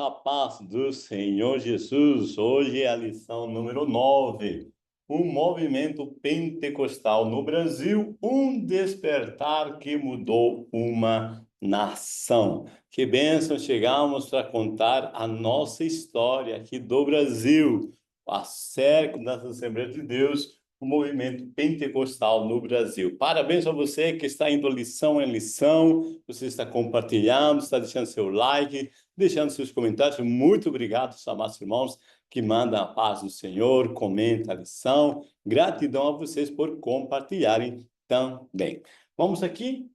a paz do Senhor Jesus. Hoje é a lição número 9. O movimento pentecostal no Brasil, um despertar que mudou uma nação. Que bênção chegamos para contar a nossa história aqui do Brasil, acerca das Assembleias de Deus, o movimento pentecostal no Brasil. Parabéns a você que está indo lição em lição, você está compartilhando, está deixando seu like, deixando seus comentários. Muito obrigado, amados irmãos, que mandam a paz do Senhor, comenta a lição. Gratidão a vocês por compartilharem também. Vamos aqui.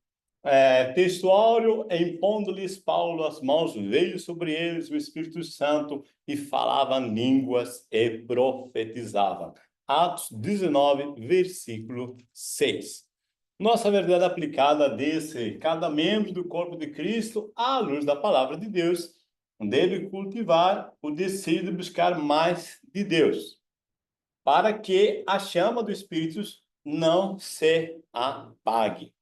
Textuário, impondo-lhes Paulo as mãos, veio sobre eles o Espírito Santo e falavam línguas e profetizavam. Atos 19, versículo 6. Nossa verdade aplicada desse, cada membro do corpo de Cristo, à luz da palavra de Deus, deve cultivar o desejo de buscar mais de Deus, para que a chama do Espírito não se apague.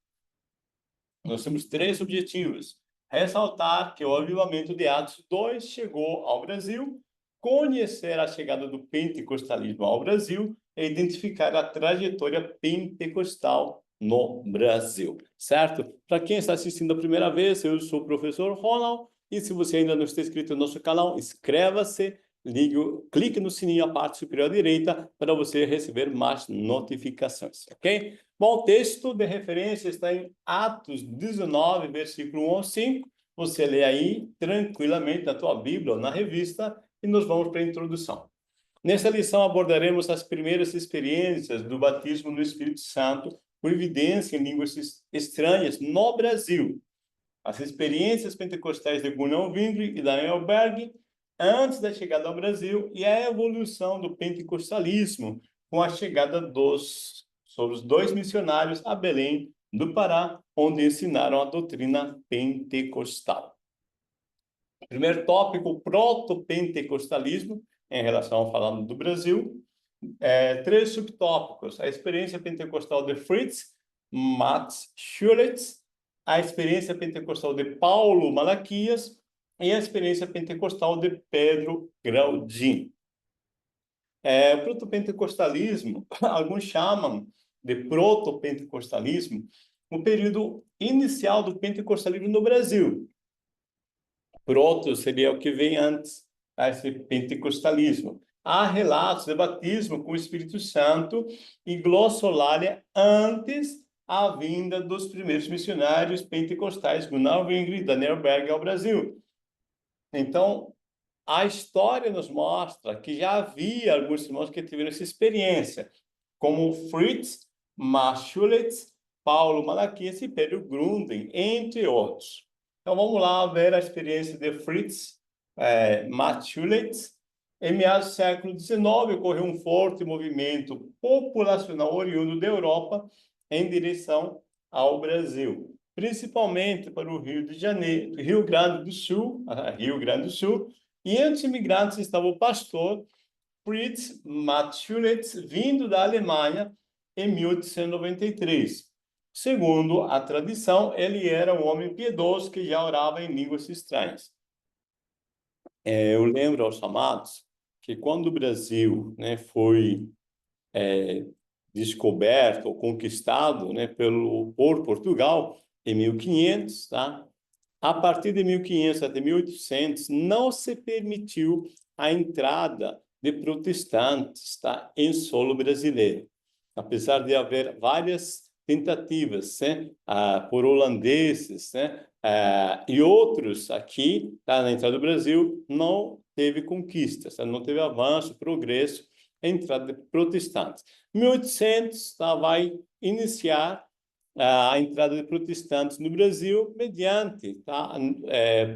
Nós temos três objetivos. Ressaltar que o avivamento de Atos 2 chegou ao Brasil, conhecer a chegada do pentecostalismo ao Brasil e identificar a trajetória pentecostal no Brasil, certo? Para quem está assistindo a primeira vez, eu sou o professor Ronald, e se você ainda não está inscrito no nosso canal, inscreva-se, clique no sininho à parte superior direita para você receber mais notificações, ok? Bom, o texto de referência está em Atos 19, versículo 1 ao 5. Você lê aí tranquilamente na tua Bíblia ou na revista e nós vamos para a introdução. Nesta lição abordaremos as primeiras experiências do batismo no Espírito Santo por evidência em línguas estranhas no Brasil. As experiências pentecostais de Gunnar Wingre e Daniel Berg antes da chegada ao Brasil e a evolução do pentecostalismo com a chegada dos dois missionários a Belém do Pará, onde ensinaram a doutrina pentecostal. Primeiro tópico, o proto-pentecostalismo, em relação a falando do Brasil. Três subtópicos: a experiência pentecostal de Fritz Max Schulitz, a experiência pentecostal de Paulo Malaquias e a experiência pentecostal de Pedro Graudin. O proto-pentecostalismo, alguns chamam de proto-pentecostalismo, o período inicial do pentecostalismo no Brasil. Proto seria o que vem antes, esse pentecostalismo. Há relatos de batismo com o Espírito Santo e glossolalia antes a vinda dos primeiros missionários pentecostais, Gunnar Wingre e Daniel Berg ao Brasil. Então, a história nos mostra que já havia alguns irmãos que tiveram essa experiência, como Fritz Schulitz, Paulo Malaquias e Pedro Grunden, entre outros. Então, vamos lá ver a experiência de Fritz Schulitz. Em meados do século XIX, ocorreu um forte movimento populacional oriundo da Europa em direção ao Brasil, principalmente para o Rio de Janeiro, Rio Grande do Sul, e entre os imigrantes estava o pastor Fritz Schulitz, vindo da Alemanha em 1893. Segundo a tradição, ele era um homem piedoso que já orava em línguas estranhas. Eu lembro aos amados que quando o Brasil, né, foi descoberto ou conquistado, né, por Portugal em 1500, tá? A partir de 1500 até 1800 não se permitiu a entrada de protestantes, tá, em solo brasileiro, apesar de haver várias tentativas, né, por holandeses, né, e outros aqui, tá, na entrada do Brasil, não teve conquistas, tá, não teve avanço, progresso, a entrada de protestantes. 1800 tá, vai iniciar a entrada de protestantes no Brasil mediante, tá,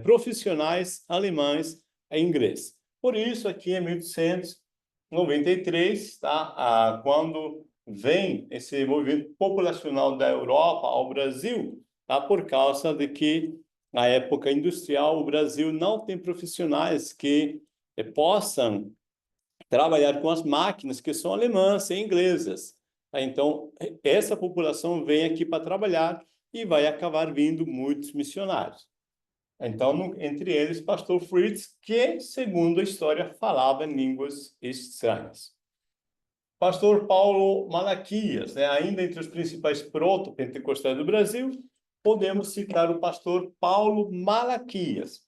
profissionais alemães e ingleses. Por isso, aqui em 1893, tá, quando vem esse movimento populacional da Europa ao Brasil, tá, por causa de que, na época industrial, o Brasil não tem profissionais que possam trabalhar com as máquinas que são alemãs e inglesas. Então, essa população vem aqui para trabalhar e vai acabar vindo muitos missionários. Então, entre eles, pastor Fritz, que, segundo a história, falava línguas estranhas. Pastor Paulo Malaquias, né? Ainda entre os principais proto-pentecostais do Brasil, podemos citar o pastor Paulo Malaquias.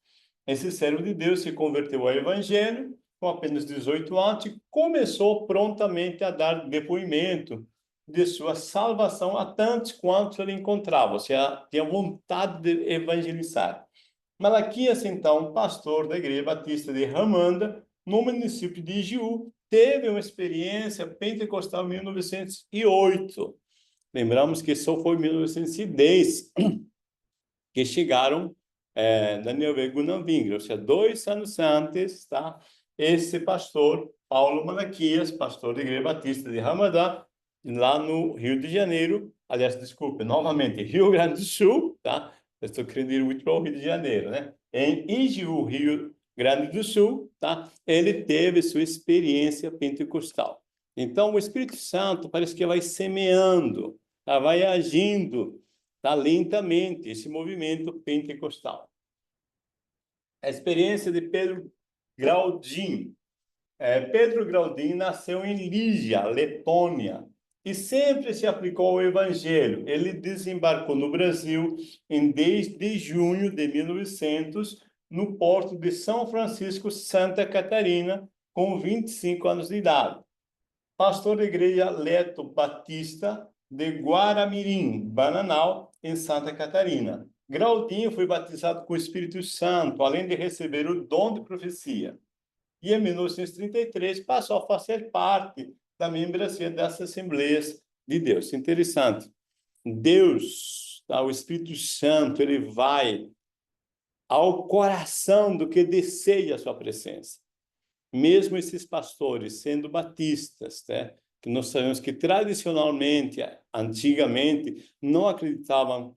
Esse servo de Deus se converteu ao evangelho com apenas 18 anos e começou prontamente a dar depoimento de sua salvação a tantos quantos ele encontrava, ou seja, tinha vontade de evangelizar. Malaquias, então, pastor da Igreja Batista de Ramanda, no município de Ijiú, teve uma experiência pentecostal em 1908. Lembramos que só foi em 1910 que chegaram Daniel e Gunnar Wingre, ou seja, 2 anos antes, tá? Esse pastor, Paulo Malaquias, pastor da Igreja Batista de Ramadã, lá no Rio de Janeiro, aliás, desculpe, novamente, Rio Grande do Sul, tá? Eu estou querendo ir muito para o Rio de Janeiro, né? Em Ijiú, Rio Grande do Sul, tá? Ele teve sua experiência pentecostal. Então, o Espírito Santo parece que vai semeando, tá? Vai agindo, tá? Lentamente, esse movimento pentecostal. A experiência de Pedro Graudin. Pedro Graudin nasceu em Lígia, Letônia, e sempre se aplicou ao Evangelho. Ele desembarcou no Brasil em 10 de junho de 1900, no porto de São Francisco, Santa Catarina, com 25 anos de idade. Pastor da igreja Leto Batista de Guaramirim, Bananal, em Santa Catarina. Graudinho foi batizado com o Espírito Santo, além de receber o dom de profecia. E em 1933 passou a fazer parte da membresia dessas Assembleias de Deus. Interessante. Deus, o Espírito Santo, ele vai ao coração do que deseja a sua presença. Mesmo esses pastores sendo batistas, né, que nós sabemos que tradicionalmente, antigamente, não acreditavam,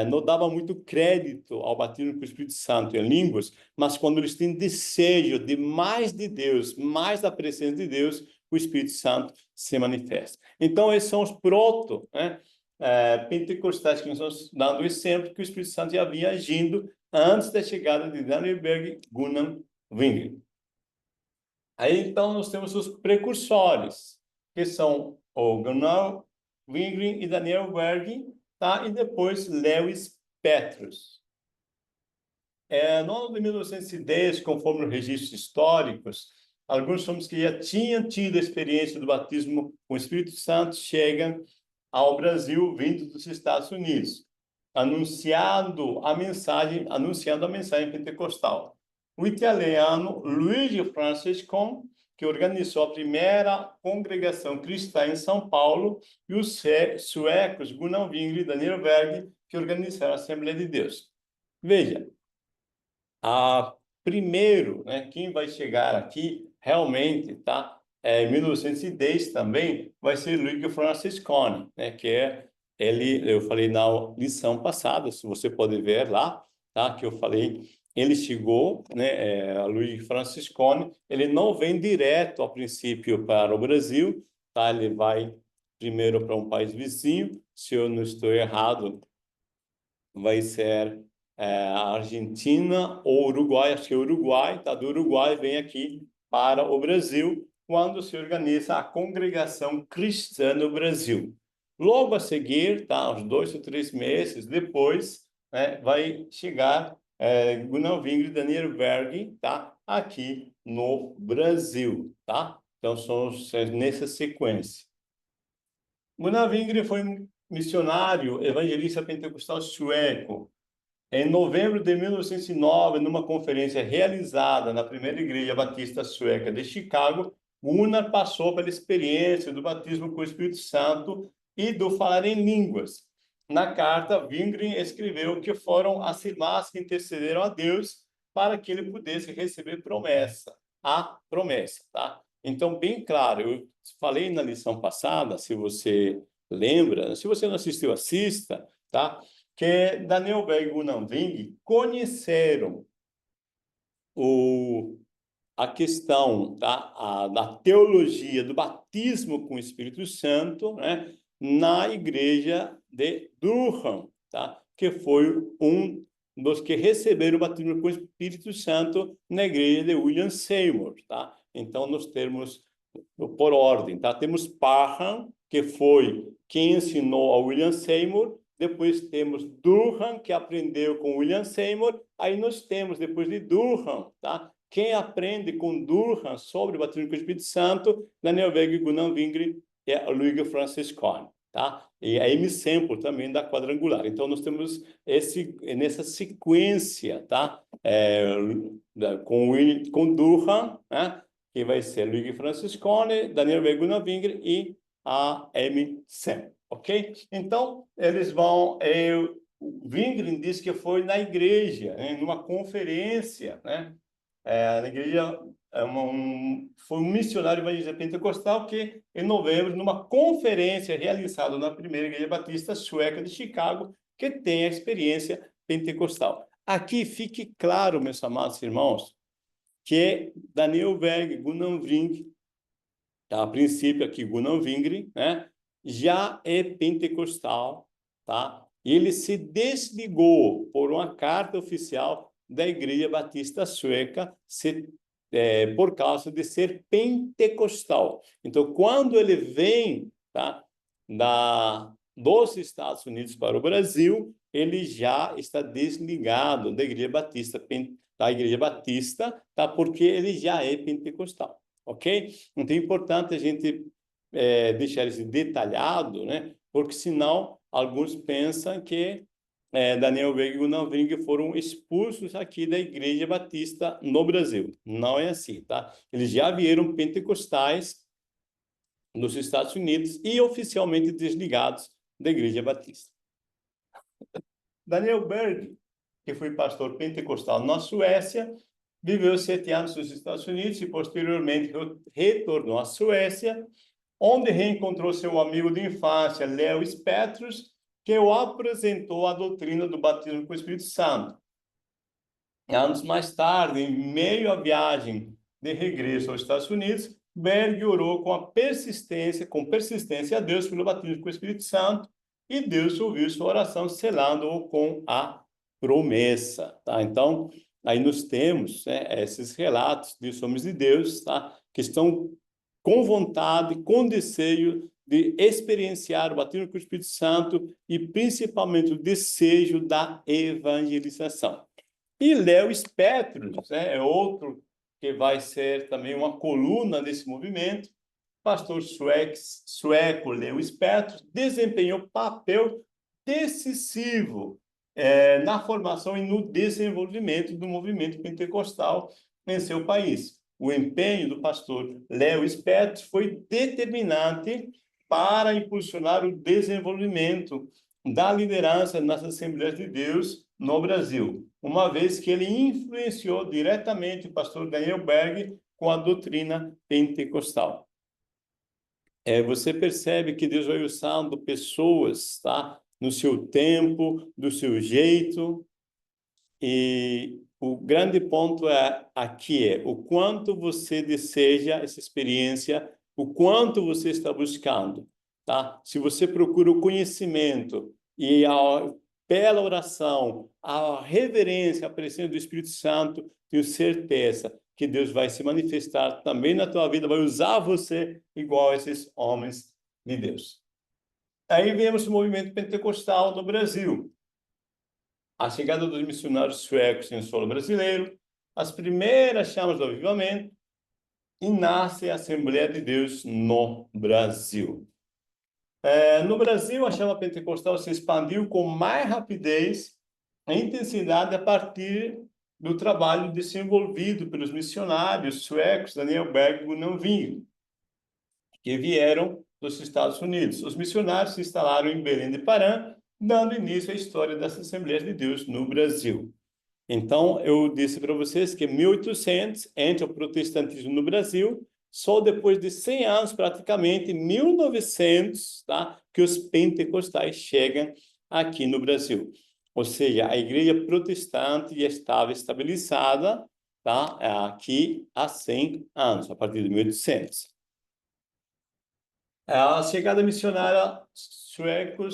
não davam muito crédito ao batismo com o Espírito Santo em línguas, mas quando eles têm desejo de Deus, mais da presença de Deus, o Espírito Santo se manifesta. Então, esses são os pentecostais que nós estamos dando o exemplo que o Espírito Santo já vinha agindo antes da chegada de Daniel Berg Gunnar Wingre. Aí, então, nós temos os precursores, que são o Gunnar Wingren e Daniel Berg, tá? E depois Lewis Petrus. No ano de 1910, conforme os registros históricos, alguns homens que já tinham tido a experiência do batismo com o Espírito Santo chegam ao Brasil, vindo dos Estados Unidos, anunciando a mensagem pentecostal. O italiano Luigi Franciscon, que organizou a primeira congregação cristã em São Paulo, e os suecos Gunnar Wingre e Daniel Berg, que organizaram a Assembleia de Deus. Veja, primeiro, né, quem vai chegar aqui realmente, tá? Em 1910 também vai ser Luigi Franciscone, né, que ele, eu falei na lição passada, se você pode ver lá, tá, que eu falei, ele chegou, né, Luigi Franciscone, ele não vem direto a princípio para o Brasil, tá? Ele vai primeiro para um país vizinho, se eu não estou errado, vai ser a Argentina ou Uruguai, acho que é Uruguai, tá? Do Uruguai vem aqui para o Brasil, quando se organiza a congregação cristã no Brasil. Logo a seguir, tá? Uns 2 ou 3 meses depois, né, vai chegar Gunnar Wingre e Daniel Berg, tá? Aqui no Brasil, tá? Então, são nessa sequência. Gunnar Wingre foi missionário evangelista pentecostal sueco. Em novembro de 1909, numa conferência realizada na primeira igreja batista sueca de Chicago, Gunnar passou pela experiência do batismo com o Espírito Santo e do falar em línguas. Na carta, Wingren escreveu que foram as irmãs que intercederam a Deus para que ele pudesse receber a promessa, tá? Então, bem claro, eu falei na lição passada, se você lembra, se você não assistiu, assista, tá? Que Daniel Berg e Gunnar Wingre conheceram a questão da teologia do batismo com o Espírito Santo, né, na igreja de Durham, tá? Que foi um dos que receberam o batismo com o Espírito Santo na igreja de William Seymour, tá? Então, nós temos, por ordem, tá? Temos Parham, que foi quem ensinou a William Seymour. Depois temos Durham, que aprendeu com William Seymour. Aí nós temos, depois de Durham, tá? Quem aprende com Durham sobre o batismo com o Espírito Santo, Daniel Weg e Gunnar Wingre, é o Luigi Franciscone, tá? E a Amy Semple também da Quadrangular. Então, nós temos nessa sequência, tá? Com Durham, né? Que vai ser Luigi Franciscone, Daniel Weg e Gunnar Wingre e a Amy Semple, ok? Então, eles vão... o Wingren disse que foi na igreja, né? Numa conferência, né? Na igreja foi um missionário evangelista pentecostal que, em novembro, numa conferência realizada na primeira igreja batista sueca de Chicago, que tem a experiência pentecostal. Aqui fique claro, meus amados irmãos, que Daniel Berg, Gunnar Wingre, a princípio aqui Gunnar Wingre, né, já é pentecostal, tá? Ele se desligou por uma carta oficial da Igreja Batista Sueca por causa de ser pentecostal. Então, quando ele vem, tá, dos Estados Unidos para o Brasil, ele já está desligado da Igreja Batista, tá? Porque ele já é pentecostal, ok? Então é importante a gente deixar isso detalhado, né? Porque senão alguns pensam que Daniel Weg e Gunnar Wingre foram expulsos aqui da Igreja Batista no Brasil. Não é assim, tá? Eles já vieram pentecostais nos Estados Unidos e oficialmente desligados da Igreja Batista. Daniel Berg, que foi pastor pentecostal na Suécia, viveu 7 anos nos Estados Unidos e posteriormente retornou à Suécia, onde reencontrou seu amigo de infância, Lewis Petrus, que o apresentou a doutrina do batismo com o Espírito Santo. Anos mais tarde, em meio à viagem de regresso aos Estados Unidos, Berg orou com persistência a Deus pelo batismo com o Espírito Santo, e Deus ouviu sua oração, selando-o com a promessa, tá? Então, aí nós temos, né, esses relatos de homens de Deus, tá? Que estão com vontade, com desejo de experienciar o batismo com o Espírito Santo e principalmente o desejo da evangelização. E Lewis Petrus, né, é outro que vai ser também uma coluna desse movimento. Pastor sueco Lewis Petrus desempenhou papel decisivo na formação e no desenvolvimento do movimento pentecostal em seu país. O empenho do pastor Lewis Petrus foi determinante para impulsionar o desenvolvimento da liderança nas Assembleias de Deus no Brasil, uma vez que ele influenciou diretamente o pastor Daniel Berg com a doutrina pentecostal. Você percebe que Deus vai usando pessoas, tá? No seu tempo, do seu jeito, e o grande ponto aqui é o quanto você deseja essa experiência, o quanto você está buscando, tá? Se você procura o conhecimento e pela oração, a reverência, a presença do Espírito Santo, tenho certeza que Deus vai se manifestar também na tua vida, vai usar você igual a esses homens de Deus. Aí vemos o movimento pentecostal no Brasil. A chegada dos missionários suecos em solo brasileiro, as primeiras chamas do avivamento, e nasce a Assembleia de Deus no Brasil. No Brasil, a chama pentecostal se expandiu com mais rapidez e intensidade a partir do trabalho desenvolvido pelos missionários suecos Daniel Berg e Gunnar Wingre, que vieram dos Estados Unidos. Os missionários se instalaram em Belém de Pará, dando início à história das Assembleias de Deus no Brasil. Então, eu disse para vocês que em 1800 entra o protestantismo no Brasil, só depois de 100 anos, praticamente, em 1900, tá, que os pentecostais chegam aqui no Brasil. Ou seja, a igreja protestante já estava estabilizada, tá, aqui há 100 anos, a partir de 1800. A chegada missionária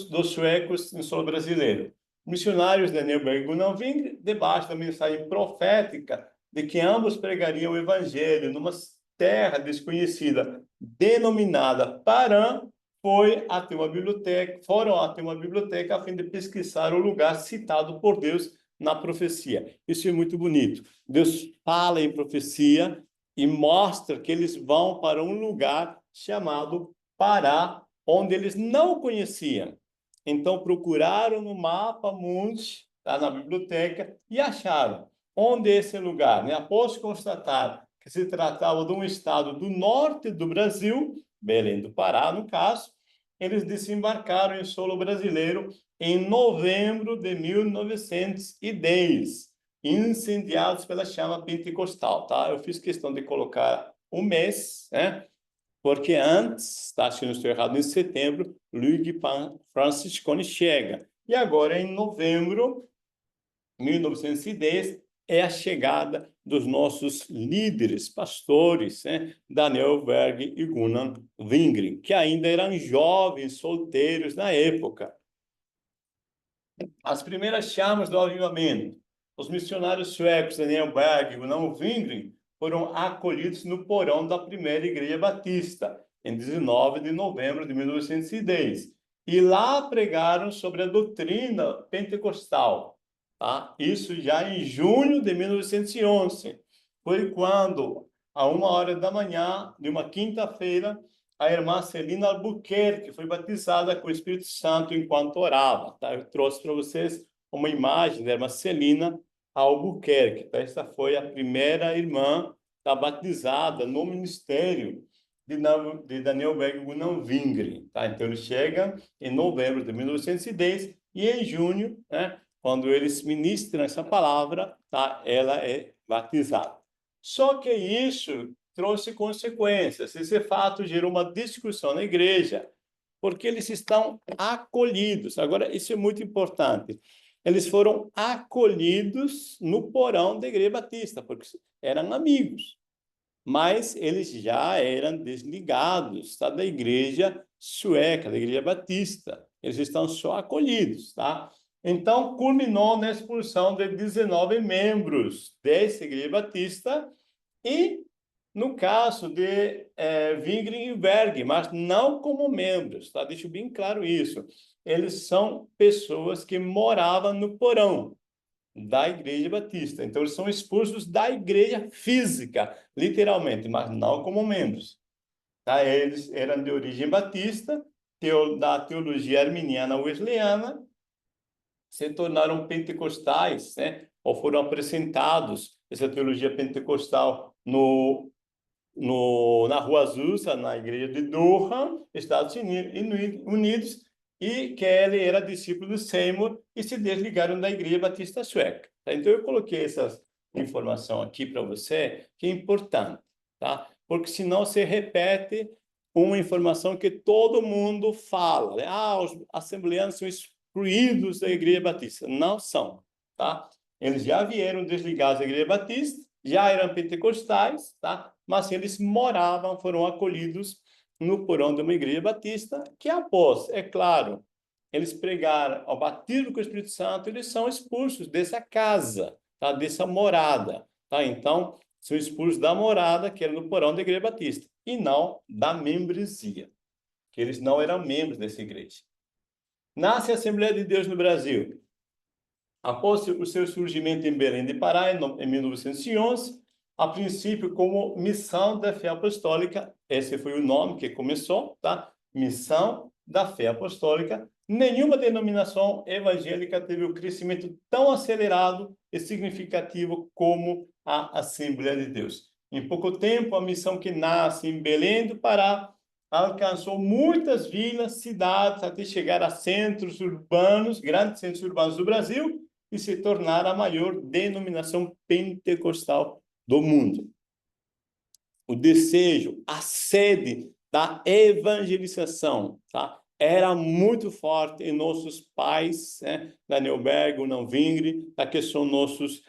dos suecos em solo brasileiro. Missionários Daniel Berg e Gunnar Wingren, debaixo da mensagem profética de que ambos pregariam o evangelho numa terra desconhecida, denominada Paran, foram até uma biblioteca a fim de pesquisar o lugar citado por Deus na profecia. Isso é muito bonito. Deus fala em profecia e mostra que eles vão para um lugar chamado Pará, onde eles não conheciam. Então, procuraram no mapa mundi, tá, na biblioteca, e acharam onde é esse lugar. Né? Após constatar que se tratava de um estado do norte do Brasil, Belém do Pará, no caso, eles desembarcaram em solo brasileiro em novembro de 1910, incendiados pela chama pentecostal. Tá? Eu fiz questão de colocar um mês, né? Porque antes, tá, se não estou errado, em setembro, Luigi Franciscone chega. E agora, em novembro de 1910, é a chegada dos nossos líderes, pastores, né? Daniel Berg e Gunnar Wingren, que ainda eram jovens, solteiros na época. As primeiras chamas do avivamento. Os missionários suecos Daniel Berg e Gunnar Wingren foram acolhidos no porão da primeira igreja batista, em 19 de novembro de 1910. E lá pregaram sobre a doutrina pentecostal. Tá? Isso já em junho de 1911. Foi quando, a 1h da manhã, de uma quinta-feira, a irmã Celina Albuquerque foi batizada com o Espírito Santo enquanto orava. Tá? Eu trouxe para vocês uma imagem da irmã Celina Albuquerque. Tá? Essa foi a primeira irmã batizada no ministério de Daniel Berg e Gunnar Wingren. Tá? Então, ele chega em novembro de 1910 e em junho, né, quando eles ministram essa palavra, tá, ela é batizada. Só que isso trouxe consequências. Esse fato gerou uma discussão na igreja, porque eles estão acolhidos. Agora, isso é muito importante. Eles foram acolhidos no porão da igreja batista, porque eram amigos. Mas eles já eram desligados, tá, da igreja sueca, da igreja batista. Eles estão só acolhidos, tá? Então, culminou na expulsão de 19 membros dessa igreja batista e no caso de Wingren e Berg, mas não como membros, tá? Deixo bem claro isso. Eles são pessoas que moravam no porão da Igreja Batista. Então, eles são expulsos da igreja física, literalmente, mas não como membros. Tá? Eles eram de origem batista, da teologia arminiana wesleyana, se tornaram pentecostais, né? Ou foram apresentados essa teologia pentecostal na Rua Azusa, na igreja de Durham, Estados Unidos, e Kelly era discípulo de Seymour e se desligaram da igreja batista sueca. Tá? Então, eu coloquei essa informação aqui para você, que é importante, tá? Porque senão você repete uma informação que todo mundo fala, né? Ah, os assembleanos são excluídos da igreja batista. Não são, tá? Eles já vieram desligados da igreja batista, já eram pentecostais, tá? Mas eles moravam, foram acolhidos no porão de uma igreja batista, que após, é claro, eles pregaram ao batismo com o Espírito Santo, eles são expulsos dessa casa, tá? Dessa morada, tá? Então, são expulsos da morada, que era no porão da igreja batista, e não da membresia, que eles não eram membros dessa igreja. Nasce a Assembleia de Deus no Brasil. Após o seu surgimento em Belém de Pará, em 1911, a princípio como Missão da Fé Apostólica, esse foi o nome que começou, tá? Missão da Fé Apostólica. Nenhuma denominação evangélica teve o crescimento tão acelerado e significativo como a Assembleia de Deus. Em pouco tempo, a missão que nasce em Belém do Pará alcançou muitas vilas, cidades, até chegar a centros urbanos, grandes centros urbanos do Brasil, e se tornar a maior denominação pentecostal do mundo. O desejo, a sede da evangelização, tá? Era muito forte em nossos pais, né? Daniel Berg, Gunnar Wingren, tá? Que são nossos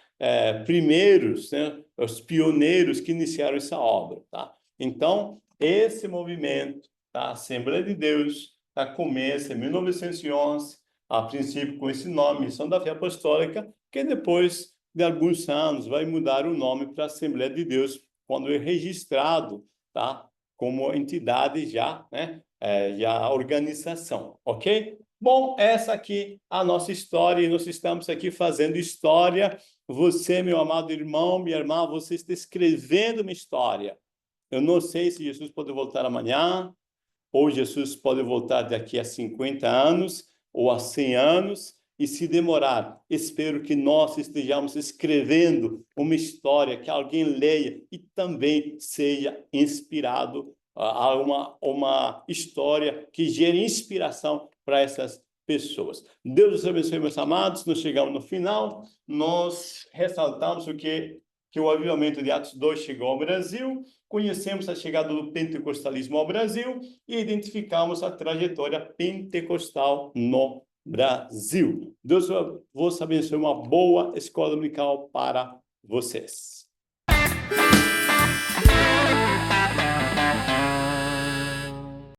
primeiros, né? Os pioneiros que iniciaram essa obra, tá? Então, esse movimento da Assembleia de Deus, tá? Começa em 1911, a princípio com esse nome, Missão da Fé Apostólica, que depois de alguns anos vai mudar o nome para Assembleia de Deus, quando é registrado, tá? Como entidade já, né? Já a organização, ok? Bom, essa aqui a nossa história, e nós estamos aqui fazendo história. Você, meu amado irmão, minha irmã, você está escrevendo uma história. Eu não sei se Jesus pode voltar amanhã, ou Jesus pode voltar daqui a 50 anos, ou a 100 anos, e se demorar, espero que nós estejamos escrevendo uma história, que alguém leia e também seja inspirado a uma história que gere inspiração para essas pessoas. Deus os abençoe, meus amados. Nós chegamos no final, nós ressaltamos que o avivamento de Atos 2 chegou ao Brasil, conhecemos a chegada do pentecostalismo ao Brasil e identificamos a trajetória pentecostal no Brasil. Deus vos abençoe, uma boa escola dominical para vocês.